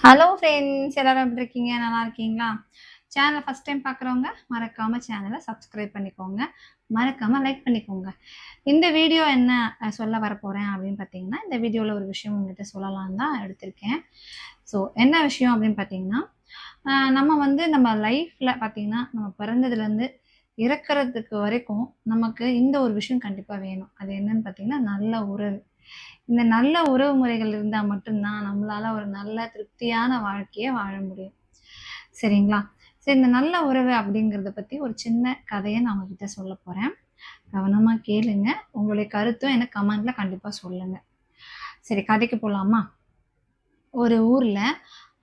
Hello friends, எல்லாரும் எப்படி இருக்கீங்க? நல்லா இருக்கீங்களா? சேனலை ஃபர்ஸ்ட் டைம் பார்க்குறவங்க மறக்காம சேனலை சப்ஸ்கிரைப் பண்ணிக்கோங்க. மறக்காம லைக் பண்ணிக்கோங்க. இந்த வீடியோ என்ன சொல்ல வரப்போறேன் அப்படின்னு பார்த்தீங்கன்னா, இந்த வீடியோவில் ஒரு விஷயம் உங்ககிட்ட சொல்லலாம்னு தான் எடுத்திருக்கேன். ஸோ என்ன விஷயம் அப்படின்னு பார்த்தீங்கன்னா, நம்ம நம்ம லைஃப்பில் பார்த்தீங்கன்னா, நம்ம பிறந்ததுலேருந்து இறக்கறதுக்கு வரைக்கும் நமக்கு இந்த ஒரு விஷயம் கண்டிப்பாக வேணும். அது என்னன்னு பார்த்தீங்கன்னா, நல்ல உறவு. இந்த நல்ல உறவு முறைகள் இருந்தா மட்டும் தான் நம்மளால ஒரு நல்ல திருப்தியான வாழ்க்கைய வாழ முடியும். சரிங்களா? சரி, இந்த நல்ல உறவு அப்படிங்கிறத பத்தி ஒரு சின்ன கதைய நான் உங்ககிட்ட சொல்லப் போறேன். கவனமா கேளுங்க. உங்களுடைய கருத்தும் எனக்கு கமெண்ட்ல கண்டிப்பா சொல்லுங்க. சரி, கதைக்கு போலாமா? ஒரு ஊர்ல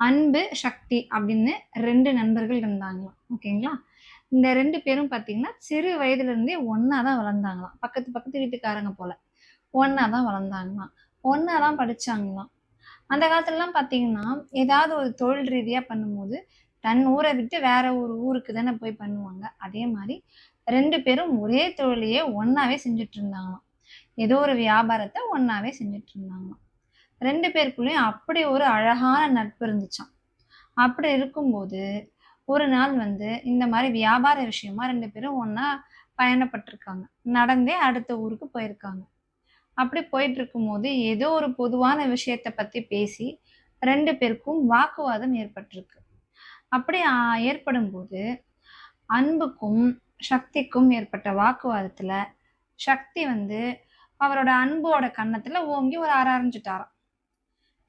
அன்பு, சக்தி அப்படின்னு 2 நண்பர்கள் இருந்தாங்களாம். ஓகேங்களா? இந்த 2 பேரும் பார்த்தீங்கன்னா, சிறு வயதில இருந்தே ஒண்ணா தான் வளர்ந்தாங்களாம். பக்கத்து பக்கத்து வீட்டுக்காரங்க போல. ஒண்ணா தான் வளர்ந்தாங்களாம். ஒண்ணா தான் படிச்சாங்களாம். அந்த காலத்துலலாம் பார்த்தீங்கன்னா, ஏதாவது ஒரு தொழில் ரீதியா பண்ணும்போது, தன் ஊர விட்டு வேற ஒரு ஊருக்கு தானே போய் பண்ணுவாங்க. அதே மாரி 2 பேரும் ஒரே தொழிலையே ஒண்ணாவே செஞ்சுட்டு இருந்தாங்களாம். ஏதோ ஒரு வியாபாரத்த ஒண்ணாவே செஞ்சுட்டு இருந்தாங்களாம். 2 பேருக்குள்ளயும் அப்படி ஒரு அழகான நட்பு இருந்துச்சாம். அப்படி இருக்கும்போது, ஒரு நாள் இந்த மாரி வியாபார விஷயமா 2 பேரும் ஒண்ணா பயணப்பட்டுருக்காங்க. நடந்தே அடுத்த ஊருக்கு போயிருக்காங்க. அப்படி போயிட்டுருக்கும்போது, ஏதோ ஒரு பொதுவான விஷயத்த பத்தி பேசி 2 பேருக்கும் வாக்குவாதம் ஏற்பட்டிருக்கு. அப்படி ஏற்படும்போது, அன்புக்கும், சக்திக்கும் ஏற்பட்ட வாக்குவாதத்துல, சக்தி அவரோட அன்போட கன்னத்துல ஓங்கி ஒரு அறை அறைஞ்சுட்டாராம்.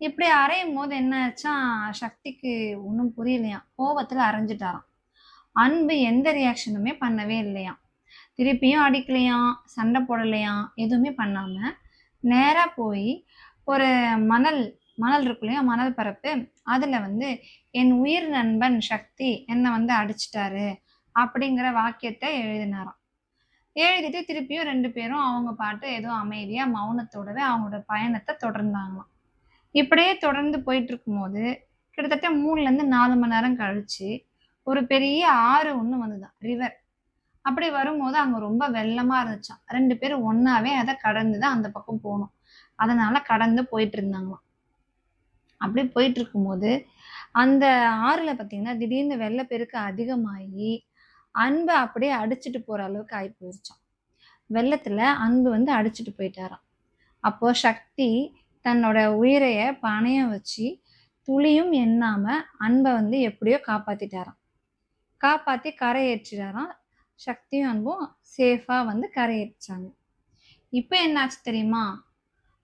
இப்படி அறையும்போது என்ன ஆச்சாம், சக்திக்கு ஒண்ணும் புரியலையாம். கோவத்துல அறைஞ்சுட்டாராம். அன்பு எந்த ரியாக்ஷனுமே பண்ணவே இல்லையாம். திருப்பியும் அடிக்கலையாம், சண்டை போடலையாம், எதுவுமே பண்ணாம, நேரா போய் ஒரு மணல் மணல் இருக்கு இல்லையா? மணல் பரப்பு. அதுல "என் உயிர் நண்பன் சக்தி என்ன அடிச்சுட்டாரு" அப்படிங்கிற வாக்கியத்த எழுதினாராம். எழுதிட்டு திருப்பியும் 2 பேரும் அவங்க பாட்டு ஏதோ அமைதியா மௌனத்தோடவே அவங்களோட பயணத்த தொடர்ந்தாங்களாம். இப்படியே தொடர்ந்து போயிட்டுருக்கும்போது, கிட்டத்தட்ட 3லருந்து 4 மணி நேரம் கழிச்சு, ஒரு பெரிய ஆறு ஒண்ணு வந்துதாம். ரிவர். அப்படி வரும்போது அங்க ரொம்ப வெள்ளமா இருந்துச்சாம். 2 பேரும் ஒண்ணாவே அத கடந்து தான் அந்த பக்கம் போணும். அதனால கடந்து போயிட்டு இருந்தாங்களாம். அப்படி போயிட்டு இருக்கும்போது, அந்த ஆறுல பார்த்தீங்கன்னா, திடீர்னு வெள்ளப்பெருக்கு அதிகமாகி, அன்ப அப்படியே அடிச்சுட்டு போற அளவுக்கு ஆயி போயிருச்சாம். வெள்ளத்துல அன்பு அடிச்சுட்டு போயிட்டாராம். அப்போ சக்தி தன்னோட உயிரைய பணயம் வச்சு, துளியும் எண்ணாம அன்ப எப்படியோ காப்பாத்திட்டாராம். காப்பாத்தி கரையேற்றிறாராம். சக்தியும் அன்பும் சேஃபா கரையேறிச்சாங்க. இப்ப என்னாச்சு தெரியுமா?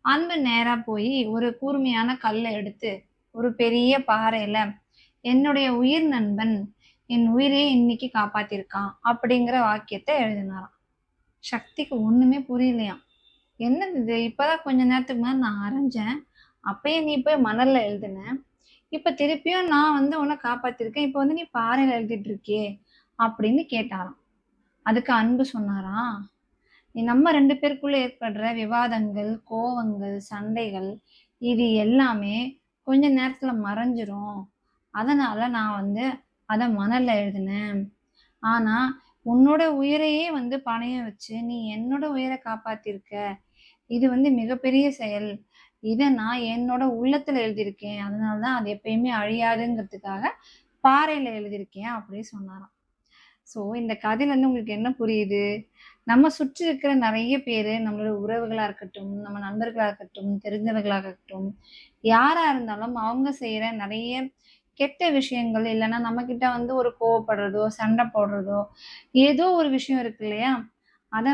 அன்பு நேரா போயி ஒரு கூர்மையான கல்ல எடுத்து, ஒரு பெரிய பாறையில, "என்னுடைய உயிர் நண்பன் என் உயிரையே இன்னைக்கு காப்பாத்தியிருக்கான்" அப்படிங்கிற வாக்கியத்த எழுதினாராம். சக்திக்கு ஒண்ணுமே புரியலையாம். "என்னது இது? இப்பதான் கொஞ்ச நேரத்துக்கு முன்னாடி நான் அரைஞ்சேன். அப்பயே நீ போய் மணல்ல எழுதுன. இப்ப திருப்பியும் நான் உன்ன காப்பாத்திருக்கேன். இப்ப நீ பாறையில எழுதிட்டு இருக்கியே" அப்படின்னு கேட்டாராம். அதுக்கு அன்பு சொன்னாராம், நம்ம 2 பேருக்குள்ள ஏற்படுற விவாதங்கள், கோவங்கள், சண்டைகள் இது எல்லாமே கொஞ்ச நேரத்துல மறைஞ்சிரும். அதனால நான் அத மணல்ல எழுதினேன். ஆனா, உன்னோட உயிரையே பணயம் வச்சு நீ என்னோட உயிர காப்பாத்தியிருக்க. இது மிகப்பெரிய செயல். இத நான் என்னோட உள்ளத்துல எழுதியிருக்கேன். அதனால தான் அது எப்பயுமே அழியாதுங்கிறதுக்காக பாறையில எழுதியிருக்கேன் அப்படின்னு சொன்னாராம். ஸோ இந்த கதையிலருந்து உங்களுக்கு என்ன புரியுது? நம்ம சுற்றி இருக்கிற நெறைய பேரு, நம்மளோட உறவுகளா இருக்கட்டும், நம்ம நண்பர்களா இருக்கட்டும், தெரிஞ்சவர்களா இருக்கட்டும், யாரா இருந்தாலும் அவங்க செய்ற நெறைய கெட்ட விஷயங்கள், இல்லன்னா நம்மகிட்ட ஒரு கோவப்படுறதோ, சண்டை போடுறதோ, ஏதோ ஒரு விஷயம் இருக்கு இல்லையா? அத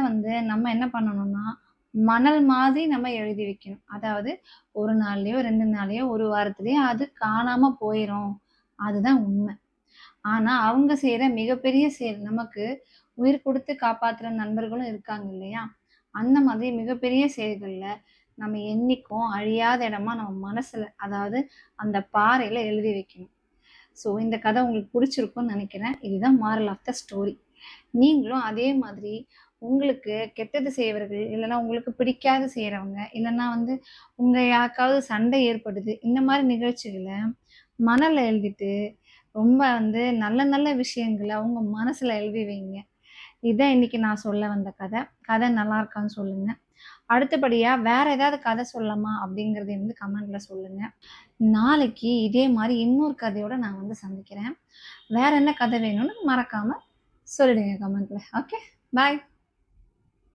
நம்ம என்ன பண்ணணும்னா, மணல் மாதிரி நம்ம எழுதி வைக்கணும். அதாவது 1 நாள்லயோ, 2 நாள்லயோ, 1 வாரத்திலயோ அது காணாம போயிரும். அதுதான் உண்மை. ஆனா, அவங்க செய்ற மிகப்பெரிய செயல் நமக்கு உயிர் குடுத்து காப்பாத்துற நண்பர்களும் இருக்காங்க இல்லையா? அந்த மாதிரி மிகப்பெரிய செயல்கள்ல நம்ம என்னைக்கும் அழியாத இடமா நம்ம மனசுல, அதாவது அந்த பாறையில எழுதி வைக்கணும். ஸோ இந்த கதை உங்களுக்கு புடிச்சிருக்கும்னு நெனைக்கிறேன். இதுதான் மாரல் ஆஃப் த ஸ்டோரி. நீங்களும் அதே மாதிரி உங்களுக்கு கெட்டது செய்றவர்கள், இல்லன்னா உங்களுக்கு பிடிக்காத செய்றவங்க, இல்லன்னா உங்க யாருக்காவது சண்டை ஏற்படுது. இந்த மாரி நிகழ்ச்சிகள மணல்ல எழுதிட்டு ரொம்ப நல்ல நல்ல விஷயங்கள உங்க மனசுல எழுதி வைங்க. இதான் இன்னைக்கு நான் சொல்ல வந்த கதை. கதை நல்லா இருக்கான்னு சொல்லுங்க. அடுத்தபடியாக வேறு ஏதாவது கதை சொல்லலாமா அப்படிங்கிறத வந்து கமெண்டில் சொல்லுங்கள். நாளைக்கு இதே மாதிரி இன்னொரு கதையோடு நான் வந்து சந்திக்கிறேன். வேறு என்ன கதை வேணும்னு மறக்காமல் சொல்லிடுங்க கமெண்ட்டில். ஓகே, பாய்.